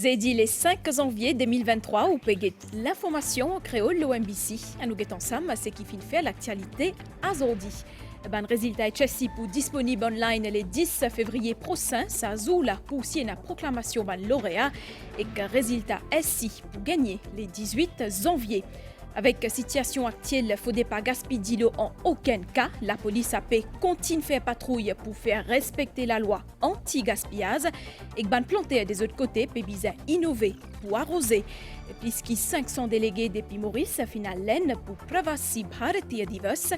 Zedi le 5 janvier 2023, ou peut l'information en créole l'OMBC. À nous ensemble, c'est qui fait l'actualité aujourd'hui. Ben résultat est Chelsea pour disponible online le 10 février prochain. Ça joue la pour une proclamation ben lauréat et que résultat est si pour gagner le 18 janvier. Avec situation actuelle, il ne faudrait pas gaspiller d'îlot en aucun cas. La police a continue faire patrouille pour faire respecter la loi anti-gaspillage. Et ban planter des autres côtés, peut bien innover pour arroser. Puisqu'il 500 délégués depuis Maurice, final laine pour Pravasi Bharatiya Divas.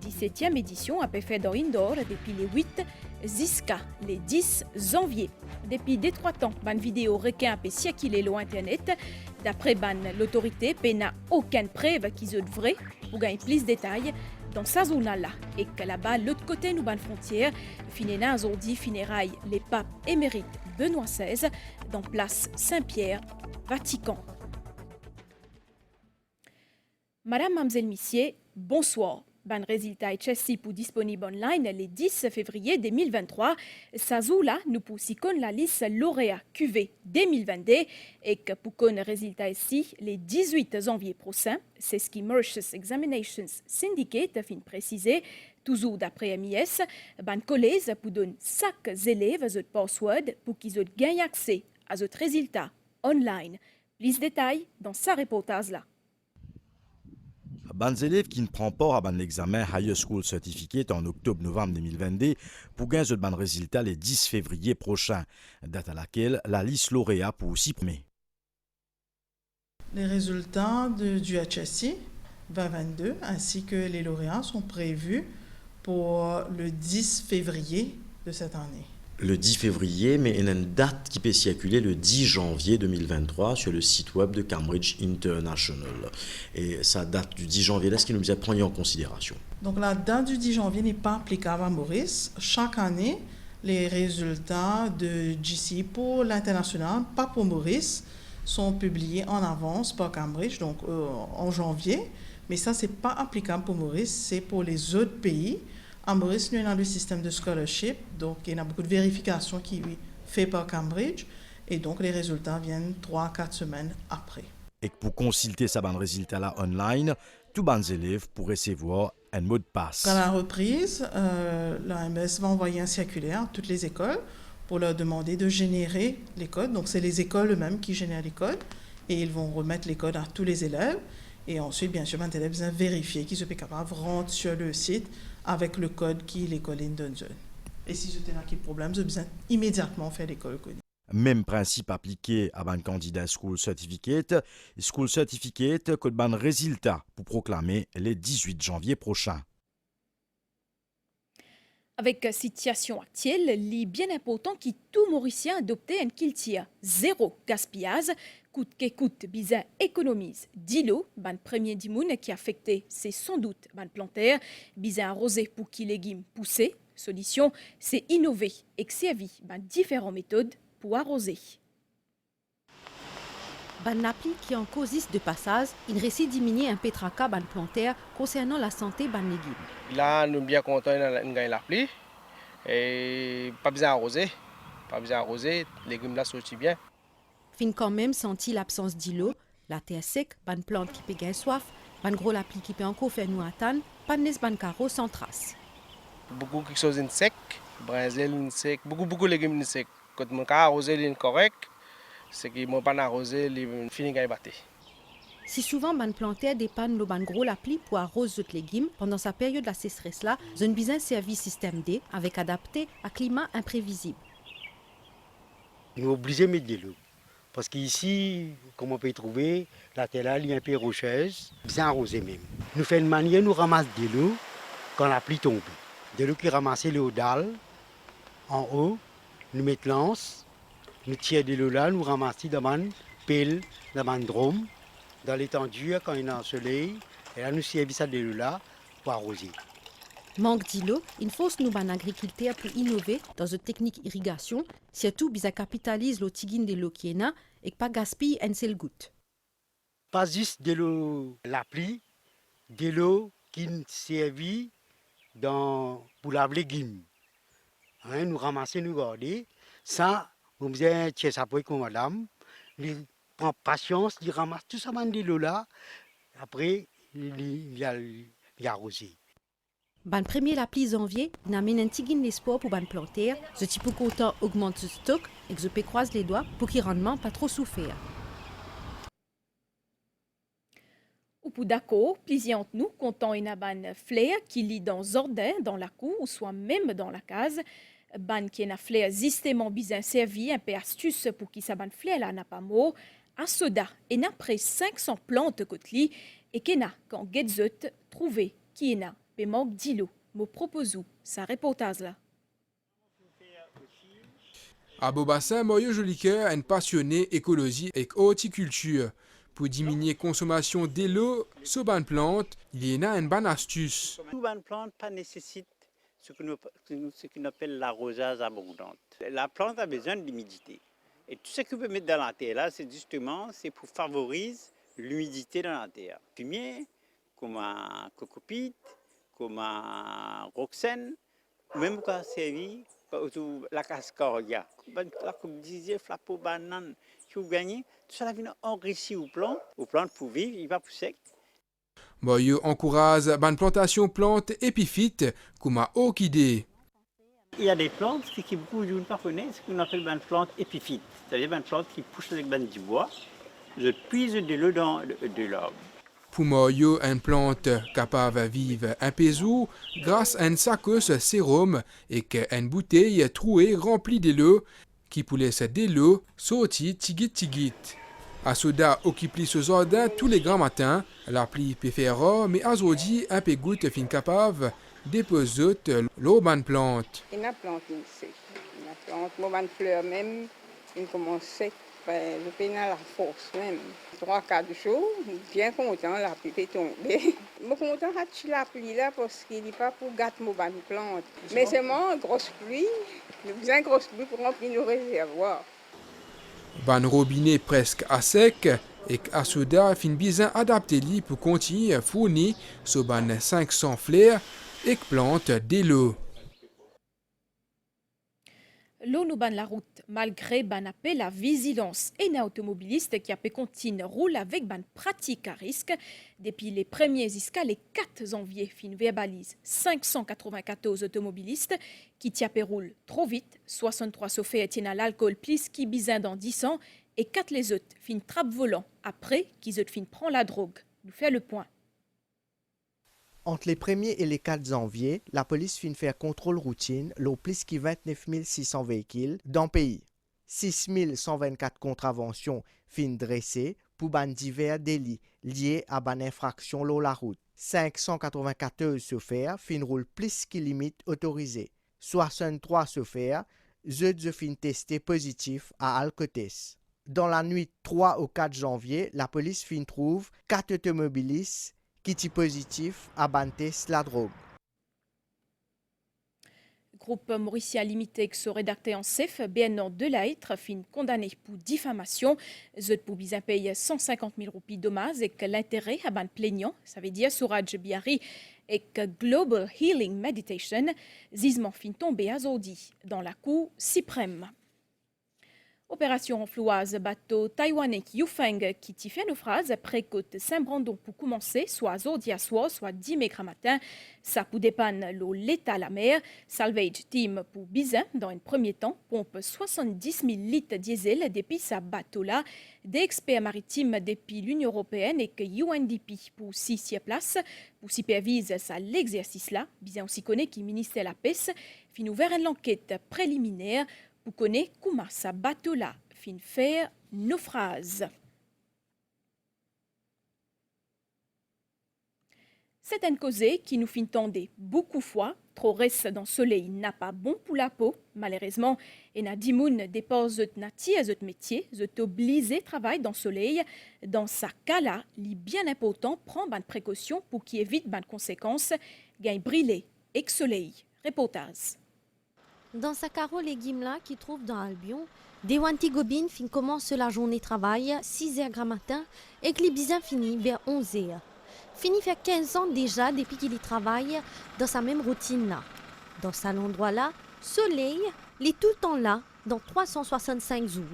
17e édition a pu faire dans Indoor depuis les 8 jusqu'à les 10 janvier. Depuis 2-3 temps, ban vidéo requin a pu circuler sur Internet. D'après ban, l'autorité n'a aucune preuve qu'ils sont vrais pour gagner plus de détails dans sa zone-là. Et que là-bas, l'autre côté nous ban frontière, finena aujourd'hui funérailles les papes émérites Benoît XVI dans place Saint-Pierre, Vatican. Madame, Mademoiselle, Messieurs, bonsoir. Ban résultat est Chelsea pour disponible online le 10 février 2023. Ça joue là, nous poussons la liste lauréat QV 2022 et que pour qu'on résultat ici le 18 janvier prochain, c'est ce qui Mauritius Examinations Syndicate a fin préciser. Toujours d'après MIS, ban collège pour donner chaque élève un password pour qu'ils gagnent accès à ce résultat online. Plus de détails dans sa reportage là. Les élèves qui ne prennent pas à l'examen High School Certificate en octobre-novembre 2022 pour gagner le résultat le 10 février prochain, date à laquelle la liste lauréat pour aussi premier. Les résultats du HSI 2022 ainsi que les lauréats sont prévus pour le 10 février de cette année. Le 10 février, mais il y a une date qui peut circuler le 10 janvier 2023 sur le site web de Cambridge International. Et sa date du 10 janvier, est-ce qu'il nous a pris en considération? Donc la date du 10 janvier n'est pas applicable à Maurice. Chaque année, les résultats de GC pour l'international, pas pour Maurice, sont publiés en avance par Cambridge, donc en janvier. Mais ça, ce n'est pas applicable pour Maurice, c'est pour les autres pays. À Maurice, nous avons le système de scholarship, donc il y a beaucoup de vérifications qui sont faites par Cambridge, et donc les résultats viennent 3-4 semaines après. Et pour consulter ces résultats-là online, tous les élèves pourraient recevoir un mot de passe. À la reprise, l'AMS va envoyer un circulaire à toutes les écoles pour leur demander de générer les codes. Donc c'est les écoles eux-mêmes qui génèrent les codes, et ils vont remettre les codes à tous les élèves. Et ensuite, bien sûr, les élèves vont vérifier qu'ils sont capables de rentrer sur le site avec le code qui l'école donne. Et si c'était là qui problème, je besoin immédiatement faire l'école codée. Même principe appliqué à un candidat School Certificate. School Certificate code ban résultat pour proclamer le 18 janvier prochain. Avec la situation actuelle, il est bien important que tout Mauricien adopte un culture zéro gaspillage, coûte que coûte, bizarre économise. D'îlot, ban premier du monde qui affecté, c'est sans doute ban plantaire, bizarre arrosé pour qui légumes pousser. Solution, c'est innover et servir ban différentes méthodes pour arroser. Ban appli qui en cause de passage, il réussit diminuer un pétraka ban plantaire concernant la santé ban légumes. Là, nous sommes bien contents de gagner l'appli. Et pas besoin d'arroser. Les légumes là sortent bien. Fin quand même senti l'absence d'îlot, la terre sec, ban plante qui peut gagner soif, ban gros l'appli qui peut encore faire nous attendre, ban nes ban carreau sans trace. Beaucoup de choses sec, brésil sec, beaucoup de légumes secs. Quand mon cas arrosé est correct, c'est que mon pas arrosé, il finit de battre. Si souvent ban plantaire dépanne le ban gros l'appli pour arroser les légumes pendant sa période de la sécheresse là, zone besoin service système D avec adapté à climat imprévisible. Nous sommes obligés de mettre de l'eau. Parce qu'ici, comme on peut y trouver, la terre là, elle est un peu rocheuse, bien arrosée même. Nous faisons une manière, nous ramassons de l'eau quand la pluie tombe. De l'eau qui ramasse l'eau dalle, en haut, nous mettons l'anse, nous tirons de l'eau là, nous ramassons dans une pelle, dans un drôme, dans l'étendue, quand il y a un soleil, et là nous servons ça de l'eau là pour arroser. Manque d'îlot, il faut nous ban agriculteurs pour innover dans une technique irrigation, surtout bisa capitalise le tigine de l'eau qui est là et pas gaspille un seul goutte. Pas juste de l'eau la pluie, de l'eau qui servit pour laver les légumes. Nous ramasser, nous garder. Ça, nous faisons ça pour madame. Il prend patience, il ramasse tout ça de l'eau là. Après, il a arrosé. Ban premier la pluie janvier, n'amène un petit gain d'espoir pour ban planter. Ce type de content augmente le stock et que je peux croiser les doigts pour qu'il rendement pas trop souffrir. Ou pour d'accord, plusieurs d'entre nous comptons une ban flair qui lit dans jardin, dans la cour ou soit même dans la case. Ban qui est un flair justement bien servi, un peu astuce pour qui sa ban flair là n'a pas mot. À soda, et n'a près 500 plantes côté et qui n'a quand Getzut trouvé qui n'a pe manque d'îlot. Me proposou sa reportage là. À Beaubassin, Moyo Jolicoeur est un passionné écologie et horticulture. Pour diminuer la consommation d'eau sur une plante, il y a une bonne astuce. Toute bonne plante ne nécessite ce qu'on appelle l'arrosage abondant. La plante a besoin d'humidité. Et tout ce qu'on peut mettre dans la terre, là, c'est pour favoriser l'humidité dans la terre. Fumier, comme un cocopite, comme un roxène, même quand servi la cascaria. Comme disait Flapo banane, qui vous gagnez, tout ça vient enrichir aux plantes pour vivre, il va pousser. Moyo encourage la plantation de plantes épiphytes comme à orchidée. Il y a des plantes qui beaucoup de gens ne connaissent, ce qu'on appelle des plantes épiphytes. C'est-à-dire des plantes qui poussent avec du bois, je puise de l'eau dans de l'arbre. Pour Moyo, une plante capable de vivre un pesou grâce à un sacoche sérum et une bouteille trouée remplie de l'eau qui pour laisser de l'eau sortir tigit. À soda occupe ce jardin tous les grands matins, la pluie peut faire rare, mais aujourd'hui un peu goutte fin capable déposer l'eau bonne plante. Il y a plante sec, il y a plante, bonne fleur même, il commence sec, je peux la force même. 3-4 jours, bien content, la pluie est tombée. Je suis content de la pluie là parce qu'il n'est pas pour gâter mon bonne plante. Mais c'est une grosse pluie, une grosse pluie pour remplir nos réservoirs. Ban robinet presque à sec et à soda fin bien adapté pour continuer à fournir sur ban 500 fleurs et plantes de l'eau. L'eau nous ban la route, malgré ban appel la vigilance et un automobiliste qui a pu continuer roule avec ban pratique à risque. Depuis les premiers jusqu'à les 4 janvier, fin verbalise 594 automobilistes qui roulent trop vite, 63 chauffeurs tiennent à l'alcool plus qui bisin dans 10 ans et 4 les autres fin trappe volant après qu'ils fin prend la drogue. Nous fait le point. Entre les 1er et les 4 janvier, la police fin faire contrôle routine l'au plus qui 29 600 véhicules dans le pays. 6 124 contraventions fin dressées pour ban divers délits liés à ban infraction l'eau la route. 594 chauffeurs fin roule plus qui limite autorisé. 63 chauffeurs, eux fin testé positif à alcotest. Dans la nuit 3 au 4 janvier, la police fin trouve 4 automobilistes qui est positif à banter la drogue. Groupe Mauricien Limité que se rédacté en chef, BNN Delaytre, fin condamné pour diffamation. Zut pour bien payer 150 000 roupies dommages et que l'intérêt à ban plaignant, ça veut dire Suraj Biari et que Global Healing Meditation, zisement fin tombé à Zodi dans la cour suprême. Opération enflouase bateau taïwanais Yufeng qui t'y fait naufrage après côte Saint-Brandon pour commencer, soit aujourd'hui à soir, soit 10 mai matin. Ça pour dépanne l'eau l'état à la mer. Salvage Team pour Bizin, dans un premier temps, pompe 70 000 litres diesel depuis sa bateau-là. Des experts maritimes depuis l'Union européenne et que UNDP pour 6 places. Pour superviser ça l'exercice-là, Bizin aussi connaît qui ministère la pêche, fin ouvert une enquête préliminaire pour connaître comment sa bateau-là fin faire naufrage. C'est un causé qui nous fin tendre beaucoup fois. Trop reste dans le soleil n'a pas bon pour la peau. Malheureusement, et na dimoun dépose zot nati à zot métier, zot obligé travail dans le soleil. Dans sa cas-là, il est bien important prendre une précaution pour qu'il évite une conséquence, gagne brûler et soleil. Reportage. Dans sa carreau légumes là qui trouve dans Albion, des Wantigobines fin commence la journée de travail 6h matin et que les bisins finit vers 11h. Fini fait 15 ans déjà depuis qu'il y travaille dans sa même routine là. Dans cet endroit là, soleil, il est tout le temps là, dans 365 jours.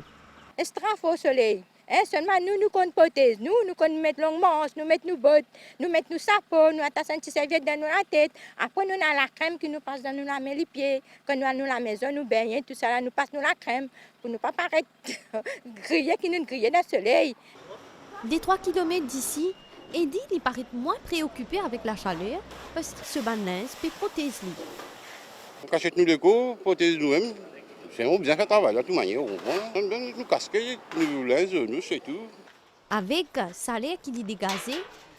Est-ce au soleil? Seulement nous comptons prothèse, nous comptons mettre longue manche, nous mettons nos bottes, nous mettons nos chapeaux, nous attachons une petite serviette dans la tête. Après nous avons la crème qui nous passe dans la main, les pieds. Quand nous allons à la maison, nous baignons, tout ça là, nous passons la crème pour ne pas paraître griller qui nous griller dans le soleil. Des 3 km d'ici, Eddie il paraît moins préoccupé avec la chaleur parce que ce banlin peut protéger. On cachette nous les cours, protéger nous-mêmes. C'est bien fait travail, de toute manière. Nous casquer, nous linge, nous c'est tout. Avec salaire qui est dégagé,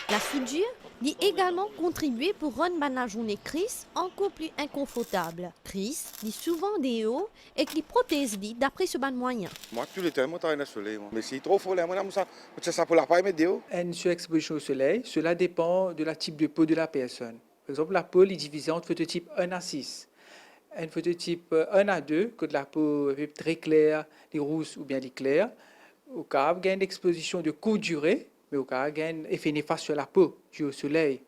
la soudure dit également contribué pour rendre la journée Chris encore plus inconfortable. Chris dit souvent des hauts et qui protège d'après ce ban moyen. Moi, tout le temps, je travaille dans le soleil. Mais c'est trop fort, ça pour la paille, mais des hauts. Une surexposition au soleil, cela dépend de la type de peau de la personne. Par exemple, la peau est divisée entre phototype 1 à 6. Un phototype 1 à 2, que de la peau est très claire, les rousses ou bien les claires, au cas où il y a une exposition de courte durée, mais au cas où il y a un effet néfaste sur la peau dû au soleil.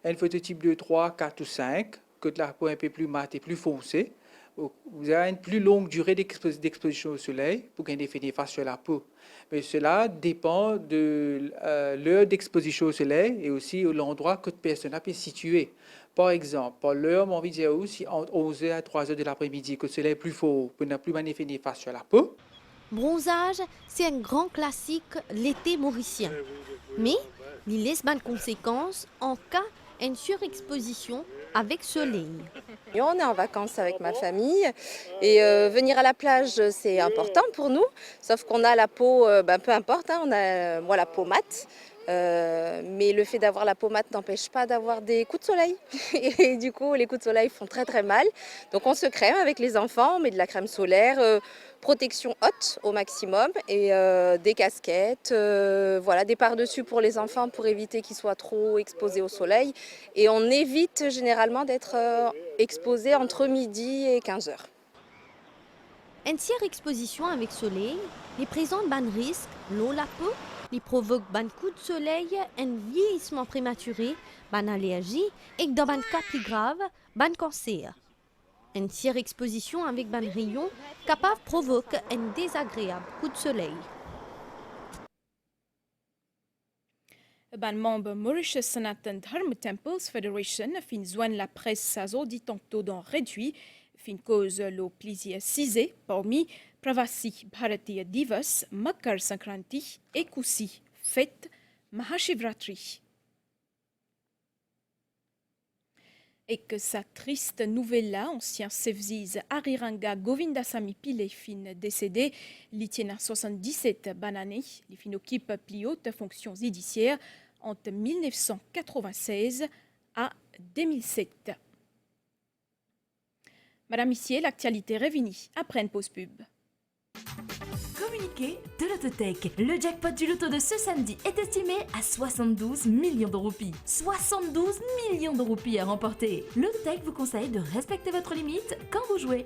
Un phototype 2, 3, 4 ou 5, que de la peau un peu plus mate et plus foncée, vous avez une plus longue durée d'exposition au soleil pour qu'il y ait un effet néfaste sur la peau. Mais cela dépend de l'heure d'exposition au soleil et aussi de l'endroit que la personne peut situer. Par exemple, par l'heure, on envie de dire aussi entre 11h à 3h de l'après-midi, que le soleil est plus fort, pour ne plus un effet néfaste sur la peau. Bronzage, c'est un grand classique l'été mauricien. Mais il laisse bonnes conséquences en cas d'une surexposition avec soleil. On est en vacances avec ma famille et venir à la plage, c'est important pour nous. Sauf qu'on a la peau, peu importe, on a moi la peau mate. Mais le fait d'avoir la peau mate n'empêche pas d'avoir des coups de soleil. Et du coup, les coups de soleil font très très mal. Donc on se crème avec les enfants, on met de la crème solaire, protection haute au maximum et des casquettes, des pardessus pour les enfants pour éviter qu'ils soient trop exposés au soleil. Et on évite généralement d'être exposé entre midi et 15h. Une surexposition avec soleil, les présente ban risque, l'eau la peau, il provoque ban coup de soleil, un vieillissement prématuré, ban allergie et dans ban cas plus grave, ban cancer. Une surexposition avec ban rayon capable provoque un désagréable coup de soleil. Ban membre Mauritius Sanatan Dharma Temples Federation fin joindre la presse à Zodi tantôt dans réduit fin cause le plaisir cisé parmi Pravasi Bharatiya Divas, Makar Sankranti et Kusi, fête Mahashivratri. Et que sa triste nouvelle-là, ancien Sevziz Ariranga Govindasamy Pile fin décédé, l'itiena 77 bananés, les fin occupe plus haute fonction judiciaire entre 1996 à 2007. Madame Missier, l'actualité revenue après une pause pub. Communiqué de l'Autothèque. Le jackpot du loto de ce samedi est estimé à 72 millions de roupies. 72 millions de roupies à remporter. L'Autothèque vous conseille de respecter votre limite quand vous jouez.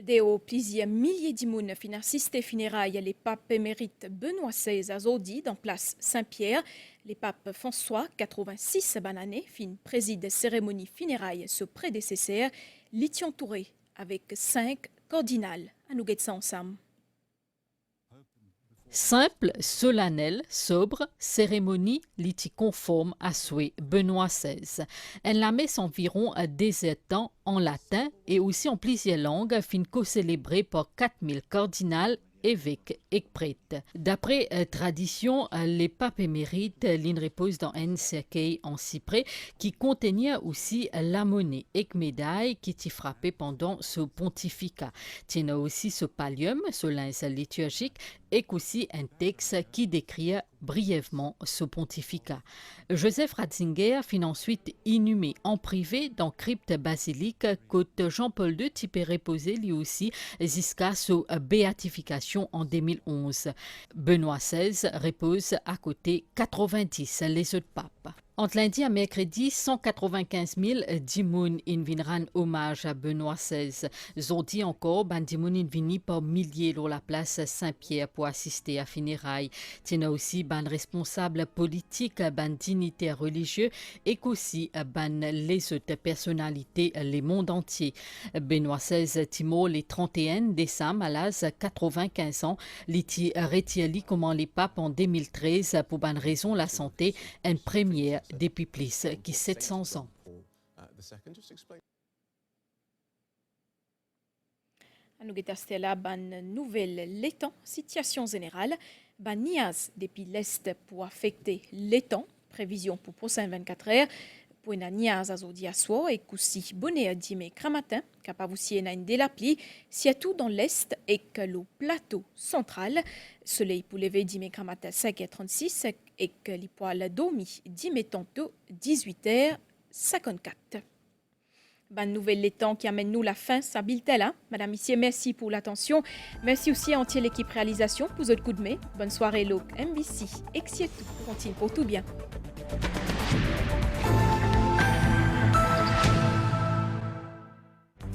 Des plusieurs milliers d'imounes fin assisté funérailles les papes émérites Benoît XVI à Zodi dans place Saint-Pierre. Les papes François, 86 bananés, fin préside cérémonie funérailles ce prédécesseur, l'y entouré avec 5 cardinals. À nous guetter ça ensemble. Simple, solennelle, sobre, cérémonie liti conforme à souhait Benoît XVI. Elle la messe environ à 17 ans en latin et aussi en plusieurs langues, fin co-célébrée par 4000 cardinals, évêques et prêtres. D'après tradition, les papes émérites l'in reposent dans un cercueil en cyprès qui contenait aussi la monnaie et médaille qui t'y frappait pendant ce pontificat. Tiens aussi ce pallium, ce linge liturgique, et aussi un texte qui décrit brièvement ce pontificat. Joseph Ratzinger fin ensuite inhumé en privé dans crypte basilique côte Jean-Paul II type reposé lui aussi jusqu'à sa béatification en 2011. Benoît XVI repose à côté 90 les autres papes. Entre lundi à mercredi, 195 000 dimoun in vinran hommage à Benoît XVI. Zodi encore, ban dimoun in vini par milliers dans la place Saint-Pierre pour assister à funérailles. Tiens aussi ban responsable politique, ban dignitaires religieux et aussi ban les autres personnalités les mondes entier. Benoît XVI Timo les 31 décembre à l'âge 95 ans. Liti retierli comment les papes en 2013 pour ban raison la santé, une première depuis plus que 700 ans. Nous avons une nouvelle l'étang, situation générale. Ban niaz depuis l'Est pour affecter l'étang, prévision pour prochain 24 heures. Pour une niaz à zodi à soir et aussi bonnet dimanche matin, capable aussi une de la pluie, surtout dans l'Est et que le plateau central. Soleil pour lever dimanche matin 5h36 et que les poils dormi dimanche tantôt 18h54. Bonne nouvelle les temps qui amène nous la fin, ça là. Madame, Monsieur, merci pour l'attention. Merci aussi à entière l'équipe réalisation pour votre coup de main. Bonne soirée, l'OC MBC. Et que c'est tout. Continue pour tout bien.